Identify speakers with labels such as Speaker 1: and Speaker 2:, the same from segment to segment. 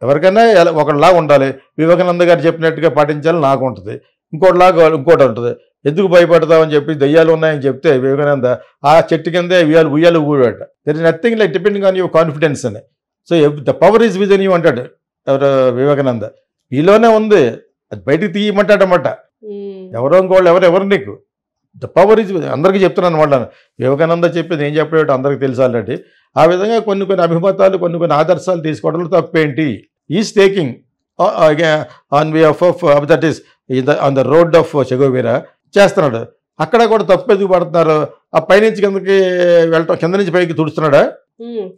Speaker 1: ఎవరికైనా ఒకటిలాగా ఉండాలి. వివేకానంద గారు చెప్పినట్టుగా పాటించాలని నాకు ఉంటుంది, ఇంకోటి ఉంటుంది. ఎందుకు భయపడతామని చెప్పి దయ్యాలు ఉన్నాయని చెప్తే వివేకానంద ఆ చెట్టు కిందే ఉయ్యాలు ఊడట. There is nothing like depending on your confidence అని. So the power is within you అంటాడు ఎవరు వివేకానంద. ఈలోనే ఉంది, అది బయటికి తీయమంటాడన్నమాట. ఎవరో ఇంకోళ్ళు ఎవరు నీకు ద పవర్ ఈజ్ అందరికీ చెప్తున్నాను అనమాట. వివేకానంద చెప్పేది ఏం చెప్పేటట్టు అందరికీ తెలుసు ఆల్రెడీ. ఆ విధంగా కొన్ని అభిమతాలు కొన్ని ఆదర్శాలు తీసుకోవడంలో తప్పేంటి? Is taking on behalf of that is on the road of Che Guevara చేస్తున్నాడు. అక్కడ కూడా తప్పు ఎందుకు పడుతున్నారు? ఆ పైనుంచి కిందకి వెళ్ళటం, కింద నుంచి పైకి తుడుస్తున్నాడా?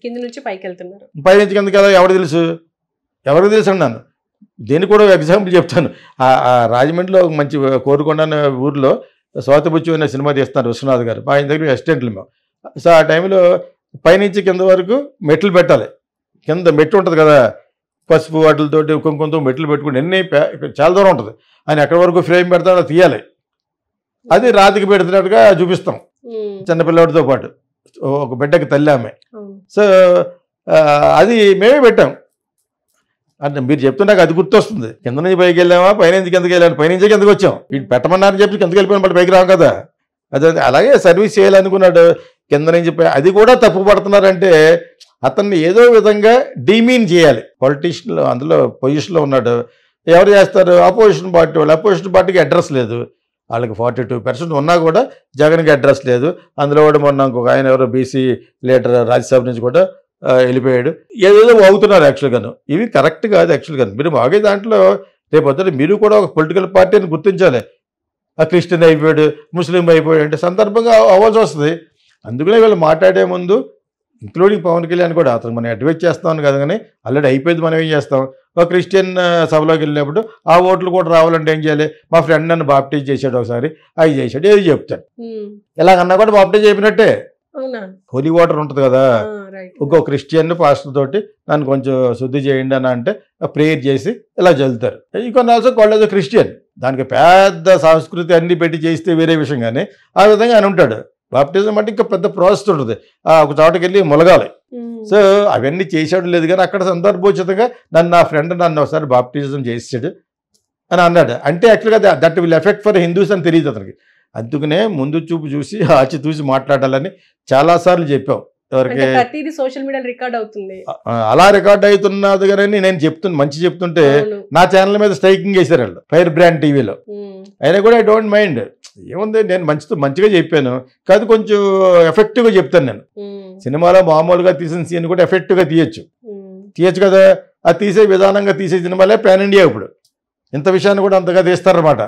Speaker 2: కింద నుంచి పైకి వెళ్తున్నారు.
Speaker 1: పైనుంచి కిందకి కదా ఎవరికి తెలుసు అన్నాను. దీన్ని కూడా ఎగ్జాంపుల్ చెప్తాను. రాజమండ్రిలో మంచి కోరుకొండ అనే ఊరిలో స్వాతిబుచ్చు అనే సినిమా తీస్తున్నారు విశ్వనాథ్ గారు. ఆయన దగ్గర అసిస్టెంట్లు మేము. సో ఆ టైంలో పైనుంచి కింద వరకు మెట్లు పెట్టాలి. కింద మెట్టు ఉంటుంది కదా, పసుపు వాటితోటి కుంకుమతో మెట్లు పెట్టుకుని చాలా దూరం ఉంటుంది. ఆయన ఎక్కడి వరకు ఫ్రేమ్ పెడతాడో తీయాలి. అది రాతికి పెడుతున్నట్టుగా చూపిస్తాం చిన్నపిల్లవాడితో పాటు. ఒక బిడ్డకి తల్లి ఆమె. సో అది మేమే పెట్టాం. అంటే మీరు చెప్తే నాకు అది గుర్తొస్తుంది. కింద నుంచి పైకి వెళ్ళామా, పైనుంచి కిందకి వెళ్ళాను, పైనుంచే కిందకి వచ్చాం. వీడు పెట్టమన్నారని చెప్పి కిందకి వెళ్ళిపోయిన బట్టి పైకి రాం కదా. అదే అలాగే సర్వీస్ చేయాలనుకున్నాడు, కింద నుంచి అది కూడా తప్పు పడుతున్నారంటే అతన్ని ఏదో విధంగా డీమీన్ చేయాలి. పొలిటీషియన్లో అందులో పొజిషన్లో ఉన్నాడు. ఎవరు చేస్తారు? అపోజిషన్ పార్టీ వాళ్ళు. అపోజిషన్ పార్టీకి అడ్రస్ లేదు. వాళ్ళకి 42% ఉన్నా కూడా జగన్కి అడ్రస్ లేదు. అందులో కూడా మొన్న ఇంకొక ఆయన ఎవరో బీసీ లీడర్ రాజ్యసభ నుంచి కూడా వెళ్ళిపోయాడు. ఏదేదో అవుతున్నారు యాక్చువల్గాను. ఇవి కరెక్ట్ కాదు యాక్చువల్గాను. మీరు బాగే దాంట్లో రేపొద్దున మీరు కూడా ఒక పొలిటికల్ పార్టీని గుర్తించాలి. ఆ క్రిస్టియన్ అయిపోయాడు, ముస్లిం అయిపోయాడు అంటే సందర్భంగా అవ్వాల్సి వస్తుంది. అందుకనే వీళ్ళు మాట్లాడే ముందు ఇంక్లూడింగ్ పవన్ కళ్యాణ్ కూడా అతను మనం అడ్వైజ్ చేస్తామని కదా, కానీ ఆల్రెడీ అయిపోయింది. మనం ఏం చేస్తాం? ఒక క్రిస్టియన్ సభలోకి వెళ్ళినప్పుడు ఆ ఓట్లు కూడా రావాలంటే ఏం చేయాలి? మా ఫ్రెండ్ నన్ను బాప్టైజ్ చేశాడు, ఒకసారి అవి చేశాడు, ఏది చెప్తాడు. ఇలాగన్నా కూడా బాప్టైజ్ అయిపోయినట్టే. హోలీ వాటర్ ఉంటుంది కదా, ఇంకో క్రిస్టియన్ పాస్టర్ తోటి నన్ను కొంచెం శుద్ధి చేయండి అని అంటే ప్రేయర్ చేసి ఇలా చల్లుతారు. ఇంకొన్ని ఆల్సో కాల్డ్ క్రిస్టియన్. దానికి పెద్ద సంస్కృతి అన్ని పెట్టి చేస్తే వేరే విషయం, కానీ ఆ విధంగా ఆయన ఉంటాడు. బాప్టిజం అంటే ఇంకా పెద్ద ప్రాసెస్ ఉంటుంది. ఒక చోటకి వెళ్ళి మొలగాలి. సో అవన్నీ చేసాడు లేదు, కానీ అక్కడ సందర్భోచితంగా నా ఫ్రెండ్ నన్ను ఒకసారి బాప్టిజం చేసాడు అని అన్నాడు. అంటే యాక్చువల్గా that will effect for Hindus అని తెలియదు అతనికి. అందుకనే ముందు చూపు చూసి ఆచి చూసి మాట్లాడాలని చాలాసార్లు చెప్పాం.
Speaker 2: ఎవరికి సోషల్ మీడియా రికార్డ్ అవుతుంది,
Speaker 1: అలా రికార్డ్ అవుతున్నది కానీ నేను మంచి చెప్తుంటే నా ఛానల్ మీద స్ట్రైకింగ్ వేశారు వాళ్ళు, ఫైర్ బ్రాండ్ టీవీలో. అయినా కూడా ఐ డోంట్ మైండ్, ఏముంది నేను మంచిగా చెప్పాను కాదు, కొంచెం ఎఫెక్టివ్గా చెప్తాను. నేను సినిమాలో మామూలుగా తీసిన సీన్ కూడా ఎఫెక్టివ్గా తీయచ్చు కదా. అది తీసే విధానంగా తీసే సినిమాలే పాన్ ఇండియా ఇప్పుడు. ఇంత విషయాన్ని కూడా అంతగా తీస్తారన్నమాట.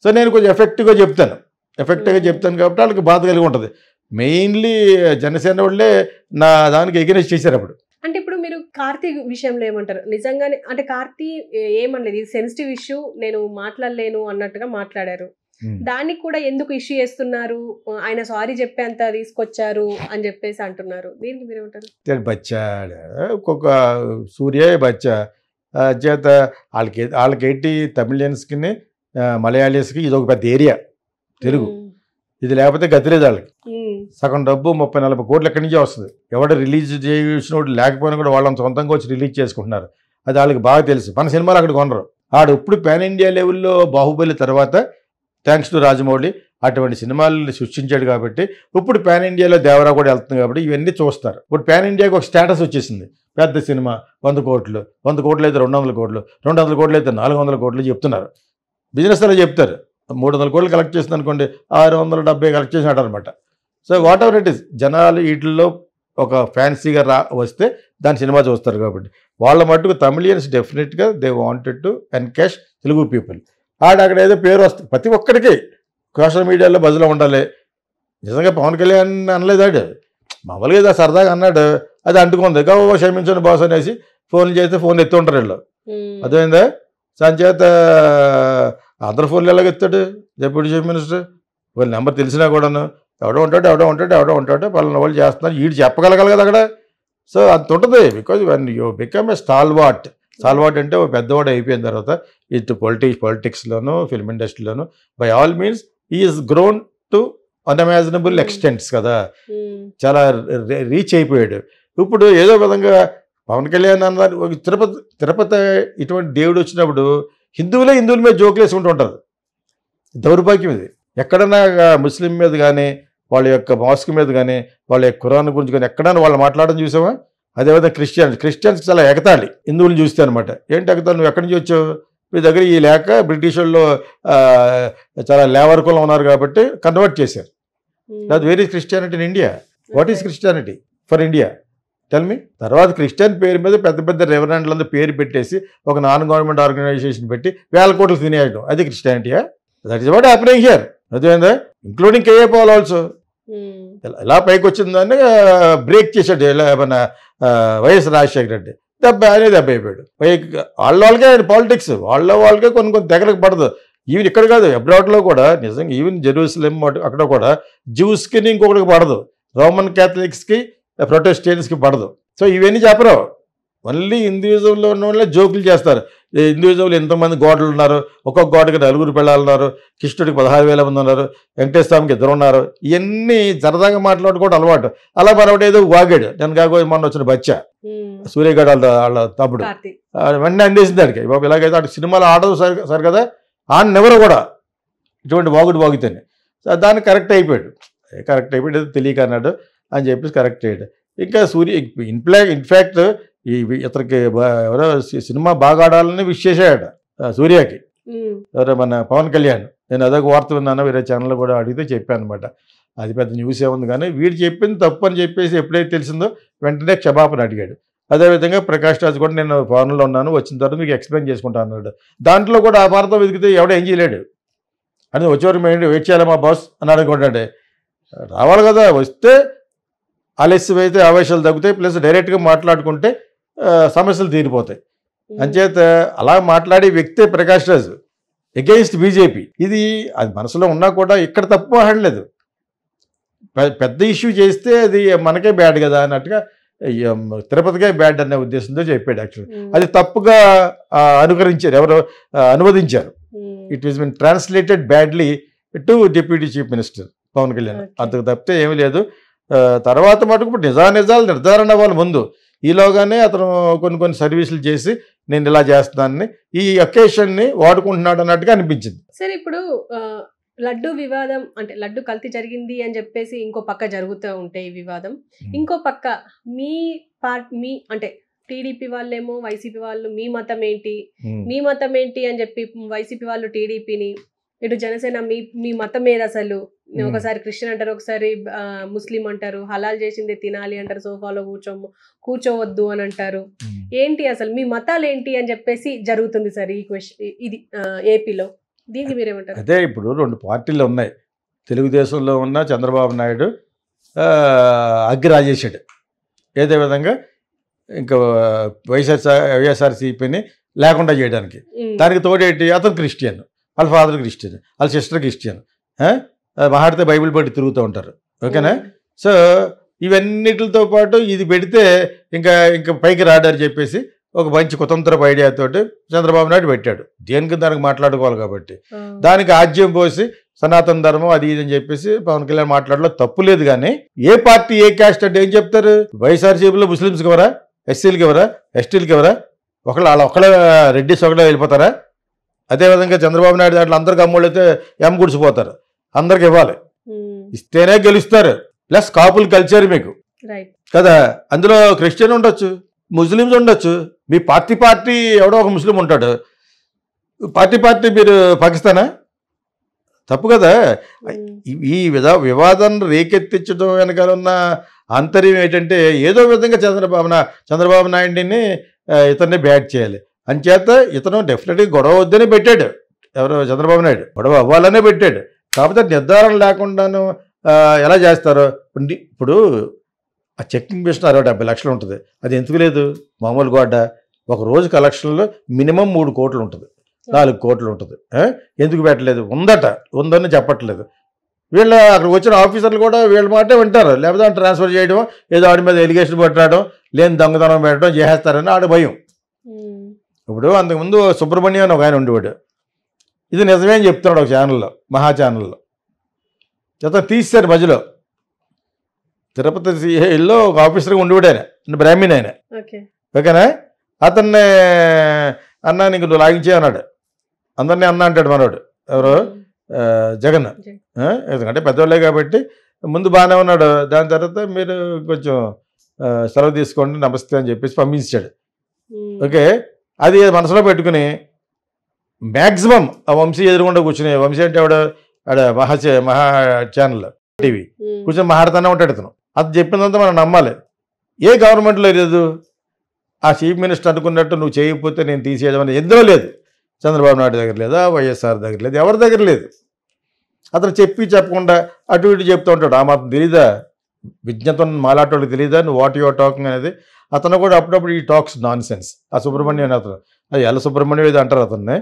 Speaker 1: సో నేను కొంచెం ఎఫెక్టివ్గా చెప్తాను కాబట్టి వాళ్ళకి బాధ కలిగి ఉంటుంది. మెయిన్లీ జనసేన వాళ్ళే నా దానికి ఎగరెస్ట్ చేశారు అప్పుడు.
Speaker 2: అంటే ఇప్పుడు మీరు కార్తీ విషయంలో ఏమంటారు? నిజంగానే అంటే కార్తీ ఏమనలేదు, ఇది సెన్సిటివ్ ఇష్యూ, నేను మాట్లాడలేను అన్నట్టుగా మాట్లాడారు. దానికి కూడా ఎందుకు ఇష్యూ చేస్తున్నారు, ఆయన సారీ చెప్పేంత తీసుకొచ్చారు అని చెప్పేసి అంటున్నారు. దీనికి మీరు ఏమంటారు?
Speaker 1: బచ్చాడు ఒక్కొక్క సూర్య బచ్చా చేత వాళ్ళకేంటి తమిళియన్స్కి మలయాళీస్కి ఇది ఒక పెద్ద ఏరియా తెలుగు. ఇది లేకపోతే గతిలేదు వాళ్ళకి. సగం డబ్బు 30-40 కోట్లు ఎక్కడి నుంచే వస్తుంది. ఎవడ రిలీజ్ చేసినోడు లేకపోయినా కూడా వాళ్ళని సొంతంగా వచ్చి రిలీజ్ చేసుకుంటున్నారు. అది వాళ్ళకి బాగా తెలుసు. మన సినిమాలు అక్కడ కొనరు. ఆడు ఇప్పుడు పాన్ ఇండియా లెవెల్లో బాహుబలి తర్వాత థ్యాంక్స్ టు రాజమౌళి అటువంటి సినిమాలు సృష్టించాడు కాబట్టి ఇప్పుడు పాన్ ఇండియాలో దేవరా కూడా వెళ్తుంది కాబట్టి ఇవన్నీ చూస్తారు. ఇప్పుడు పాన్ ఇండియాకి ఒక స్టేటస్ వచ్చేసింది. పెద్ద సినిమా 100 కోట్లు, 100 కోట్లు అయితే 200 కోట్లు, 200 కోట్లు అయితే 400 కోట్లు చెప్తున్నారు. బిజినెస్ అలా చెప్తారు. 300 కోట్లు కలెక్ట్ చేసింది అనుకోండి, 670 కలెక్ట్ చేసినట్టు అనమాట. So what ever it is, జనాలు వీటిల్లో ఒక ఫ్యాన్సీగా వస్తే దాని సినిమా చూస్తారు కాబట్టి వాళ్ళ మట్టుకు తమిళియన్స్ డెఫినెట్గా they wanted to encash Telugu people. అక్కడ ఏదో పేరు వస్తుంది ప్రతి ఒక్కరికి, సోషల్ మీడియాలో బజ్లో ఉండాలి. నిజంగా పవన్ కళ్యాణ్ అనలేదాడు, మామూలుగా ఏదో సరదాగా అన్నాడు, అది అంటుకుంది. క్షమించండి బాస్ అనేసి ఫోన్లు చేస్తే ఫోన్ ఎత్తి ఉంటారు వీళ్ళు. అదేందా సంచేత అందరు ఫోన్లు ఎలాగ ఎత్తాడు డిప్యూటీ చీఫ్ మినిస్టర్? వాళ్ళ నెంబర్ తెలిసినా కూడాను ఎవడో ఉంటాడు వాళ్ళని వాళ్ళు చేస్తున్నారు, వీడు చెప్పగలగాలి కదా అక్కడ. సో అంత ఉంటుంది. Because when you become a stalwart అంటే ఒక పెద్దవాడు అయిపోయిన తర్వాత ఇటు పొలిటిక్స్లోను ఫిల్మ్ ఇండస్ట్రీలోను by all means is grown to unimaginable extents కదా, చాలా రీచ్ అయిపోయాడు. ఇప్పుడు ఏదో విధంగా పవన్ కళ్యాణ్ అన్నారు తిరుపతి ఇటువంటి దేవుడు వచ్చినప్పుడు హిందువుల మీద జోకులు వేసుకుంటూ ఉంటారు. దౌర్భాగ్యం ఇది. ఎక్కడన్నా ముస్లిం మీద కానీ వాళ్ళ యొక్క మాస్క్ మీద కానీ వాళ్ళ యొక్క ఖురాన్ గురించి కానీ ఎక్కడైనా వాళ్ళు మాట్లాడడం చూసామా? అదేవిధంగా క్రిస్టియన్స్కి చాలా ఎగతాళి హిందువులను చూస్తే అనమాట. ఏంటి ఎగతాళి, నువ్వు ఎక్కడి నుంచి వచ్చావు, మీ దగ్గర ఈ లేక బ్రిటిష్ వాళ్ళు చాలా లేవర్ కులం ఉన్నారు కాబట్టి కన్వర్ట్ చేశారు. That where is Christianity in India? What is Christianity for India? Tell me. తర్వాత క్రిస్టియన్ పేరు మీద పెద్ద పెద్ద రెవరెండ్లందరూ పేరు పెట్టేసి ఒక నాన్ గవర్నమెంట్ ఆర్గనైజేషన్ పెట్టి 1000 కోట్లు తినేయడం, అది క్రిస్టియానిటీయా? That is what happening here. అదేందా, ఇంక్లూడింగ్ కేఏ పాల్ ఆల్సో. ఎలా పైకి వచ్చిందని బ్రేక్ చేశాడు మన వైఎస్ రాజశేఖర రెడ్డి. దెబ్బ అయిపోయాడు పైకి. వాళ్ళకే పాలిటిక్స్, వాళ్ళకే కొన్ని తెగలకు పడదు. ఈవెన్ ఇక్కడ కాదు, అబ్రాడ్లో కూడా నిజంగా ఈవెన్ జెరూసలేం అక్కడ కూడా జ్యూస్కి ఇంకొకటికి పడదు, రోమన్ క్యాథలిక్స్కి ప్రొటెస్టెంట్స్కి పడదు. సో ఇవన్నీ చెప్పరు. ఓన్లీ హిందూయిజంలో ఉన్న వాళ్ళే జోకులు చేస్తారు. హిందూయిజంలో ఎంతమంది గోడలు ఉన్నారు, ఒక్కొక్క గోడకి 4 పిల్లలు ఉన్నారు, కృష్ణుడికి 16,000 మంది ఉన్నారు, వెంకటేశ్వర స్వామికి 2 ఉన్నారు. ఇవన్నీ సరదాగా మాట్లాడుకోవడం అలవాటు. అలా మనోడు ఏదో వాగాడు. నేను కాకపోతే మొన్న వచ్చిన బచ్చా సూర్యగఢ వాళ్ళ తమ్ముడు వెంటనే అందేసింది అడిగి, బాబు ఇలాగైతే అటు సినిమాలు ఆడదు సరి కదా ఎవరు కూడా ఇటువంటి వాగితేనే. దాన్ని కరెక్ట్ అయిపోయాడు ఏదో తెలియక అన్నాడు అని చెప్పేసి కరెక్ట్ అయ్యాడు. ఇంకా ఇన్ఫ్యాక్ట్ ఇతనికి ఎవరో సినిమా బాగా ఆడాలని విష్ చేశాడు సూర్యకి, ఎవరో మన పవన్ కళ్యాణ్. నేను అదొక వార్త విన్నాను, వేరే ఛానల్లో కూడా అడిగితే చెప్పాను అనమాట. అది పెద్ద న్యూస్ ఏముంది కానీ వీడు చెప్పింది తప్పు అని చెప్పేసి ఎప్పుడైతే తెలిసిందో వెంటనే క్షమాపణ అడిగాడు. అదేవిధంగా ప్రకాష్ రాజ్ కూడా నేను ఫారెన్లో ఉన్నాను, వచ్చిన తర్వాత మీకు ఎక్స్ప్లెయిన్ చేసుకుంటాను అన్నాడు. దాంట్లో కూడా ఆ వార్త వెతికితే ఎవడో ఏం చేయలేడు అని వచ్చేవారు మేము వెయిట్ చేయాలి మా బాస్ అని అనుకుంటాడే. రావాలి కదా, వస్తే ఆలస్యం అయితే ఆవేశాలు తగ్గుతాయి, ప్లస్ డైరెక్ట్గా మాట్లాడుకుంటే సమస్యలు తీరిపోతాయి. అంచేత అలా మాట్లాడే వ్యక్తే ప్రకాష్ రాజ్ అగెయిన్స్ట్ బీజేపీ. ఇది అది మనసులో ఉన్నా కూడా ఇక్కడ తప్పు మాట్లాడలేదు. పెద్ద ఇష్యూ చేస్తే అది మనకే బ్యాడ్ కదా అన్నట్టుగా తిరుపతికే బ్యాడ్ అనే ఉద్దేశంతో చెప్పాడు. యాక్చువల్లీ అది తప్పుగా అనుకరించారు, ఎవరు అనువదించారు. It is been translated badly to deputy chief minister Pawan Kalyan. అంతకు తప్పితే ఏమీ లేదు. తర్వాత మటుకు ఇప్పుడు నిజాలు నిర్ధారణ అవ్వాలి ముందు. ఈలోగానే అతను కొన్ని సర్వీసులు చేసి నేను ఇలా చేస్తున్నానని ఈ అకేషన్ని వాడుకుంటున్నాడు అన్నట్టుగా అనిపించింది.
Speaker 2: సరే, ఇప్పుడు లడ్డు వివాదం అంటే లడ్డు కల్తీ జరిగింది అని చెప్పేసి ఇంకో పక్క జరుగుతూ ఉంటే ఈ వివాదం, ఇంకో పక్క మీ అంటే టీడీపీ వాళ్ళేమో వైసీపీ వాళ్ళు మీ మతం ఏంటి అని చెప్పి వైసీపీ వాళ్ళు టీడీపీని, ఇటు జనసేన మీ మతం మీద అసలు ఒకసారి క్రిస్టియన్ అంటారు, ఒకసారి ముస్లిం అంటారు, హలాల్ చేసింది తినాలి అంటారు, సోఫాలో కూర్చోవద్దు అని అంటారు. ఏంటి అసలు మీ మతాలు ఏంటి అని చెప్పేసి జరుగుతుంది సార్ ఈ క్వశ్చన్ ఇది ఏపీలో. దీనికి మీరేమంటారు?
Speaker 1: అదే ఇప్పుడు 2 పార్టీలు ఉన్నాయి. తెలుగుదేశంలో ఉన్న చంద్రబాబు నాయుడు అగ్గిరాజేశాడు ఏదే విధంగా ఇంకా వైఎస్ఆర్సీపీని లేకుండా చేయడానికి. దానికి తోడేంటి, అతను క్రిస్టియన్, వాళ్ళ ఫాదర్ క్రిస్టియన్, వాళ్ళ సిస్టర్ క్రిస్టియన్, మహాడితే బైబిల్ పెట్టి తిరుగుతూ ఉంటారు. ఓకేనా? సో ఇవన్నిటితో పాటు ఇది పెడితే ఇంకా పైకి రాడని చెప్పేసి ఒక మంచి కుతంత్రపు ఐడియాతోటి చంద్రబాబు నాయుడు పెట్టాడు. దానికి మాట్లాడుకోవాలి కాబట్టి దానికి ఆజ్యం పోసి సనాతన ధర్మం అది ఇది అని చెప్పేసి పవన్ కళ్యాణ్ మాట్లాడలో తప్పు లేదు. కానీ ఏ పార్టీ ఏ క్యాస్ట్ అంటే ఏం చెప్తారు? వైఎస్ఆర్సీపీలో ముస్లిమ్స్కి ఎవరా, ఎస్సీలకి ఎవరా, ఎస్టీలకి ఎవరా? ఒకళ్ళ రెడ్డిస్ ఒకళ్ళే వెళ్ళిపోతారా? అదేవిధంగా చంద్రబాబు నాయుడు దాంట్లో అందరికి అమ్మోళ్ళు అయితే గుడిసిపోతారు. అందరికి ఇవ్వాలి, ఇస్తేనే గెలుస్తారు. ప్లస్ కాపుల్ కల్చర్ మీకు కదా, అందులో క్రిస్టియన్ ఉండొచ్చు, ముస్లిమ్స్ ఉండొచ్చు. మీ పార్టీ ఎవడో ఒక ముస్లిం ఉంటాడు. పార్టీ మీరు పాకిస్తానా? తప్పు కదా. ఈ వివాదాన్ని రేకెత్తించడం వెనకాల ఉన్న ఆంతర్యం ఏంటంటే ఏదో విధంగా చంద్రబాబు నాయుడిని ఇతన్ని బ్యాట్ చేయాలి. అంచేత ఇతను డెఫినెట్గా గొడవ వద్దని పెట్టాడు. ఎవరు? చంద్రబాబు నాయుడు గొడవ అవ్వాలనే పెట్టాడు. కాకపోతే నిర్ధారణ లేకుండాను ఎలా చేస్తారో. ఇప్పుడు ఆ చెక్కింగ్ మిషన్ 60-70 లక్షలు ఉంటుంది. అది ఎందుకు లేదు? మామూలు గోడ ఒక రోజు కలెక్షన్లో మినిమం 3 కోట్లు ఉంటుంది, 4 కోట్లు ఉంటుంది. ఎందుకు పెట్టలేదు? ఉందని చెప్పట్లేదు. వీళ్ళ అక్కడ వచ్చిన ఆఫీసర్లు కూడా వీళ్ళ మాటే వింటారు. లేకపోతే ట్రాన్స్ఫర్ చేయడం, ఏదో ఆడి మీద ఎలిగేషన్ పెట్టడం, లేని దొంగతనం పెట్టడం చేసేస్తారని ఆడ భయం. ఇప్పుడు అంతకుముందు సుబ్రహ్మణ్యం అని ఒక ఆయన ఉండేవాడు. ఇది నిజమే అని చెప్తున్నాడు ఒక ఛానల్లో, మహా ఛానల్లో. అతను తీశారు మధ్యలో. తిరుపతి సిఐలో ఒక ఆఫీసర్గా ఉండేవాడు ఆయన, బ్రాహ్మణ్ ఆయన. ఓకేనా. అతన్ని అన్న నీకు నువ్వు లాగించే అన్నాడు. అందరినీ అన్న అంటాడు మనోడు ఎవరు జగన్. ఎందుకంటే పెద్దవాళ్ళే కాబట్టి ముందు బాగానే ఉన్నాడు. దాని తర్వాత మీరు కొంచెం సెలవు తీసుకోండి నమస్తే అని చెప్పేసి పంపించాడు. ఓకే, అది మనసులో పెట్టుకుని మ్యాక్సిమం ఆ వంశీ ఎదురుగుండా కూర్చుని, వంశీ అంటే ఆడ మహా ఛానల్ టీవీ కూర్చొని మాట్లాడుతూనే ఉంటాడు ఇతను. అది చెప్పినంత మనం నమ్మాలి. ఏ గవర్నమెంట్లో లేదు ఆ చీఫ్ మినిస్టర్ అనుకున్నట్టు నువ్వు చేయకపోతే నేను తీసేయడం ఎందులో లేదు. చంద్రబాబు నాయుడు దగ్గర లేదా, వైఎస్ఆర్ దగ్గర లేదు, ఎవరి దగ్గర లేదు. అతను చెప్పకుండా అటు ఇటు చెప్తూ ఉంటాడు. ఆ మాత్రం తెలీదా? విజ్ఞతం మాలాటోళ్ళకి తెలీదా నువ్వు వాట్ యువర్ టాకింగ్ అనేది? అతను కూడా అప్పుడప్పుడు ఈ టాక్స్ నాన్ సెన్స్. ఆ సుబ్రహ్మణ్యం అతను, అది ఎల్ల సుబ్రహ్మణ్యం ఇది అంటారు అతన్ని.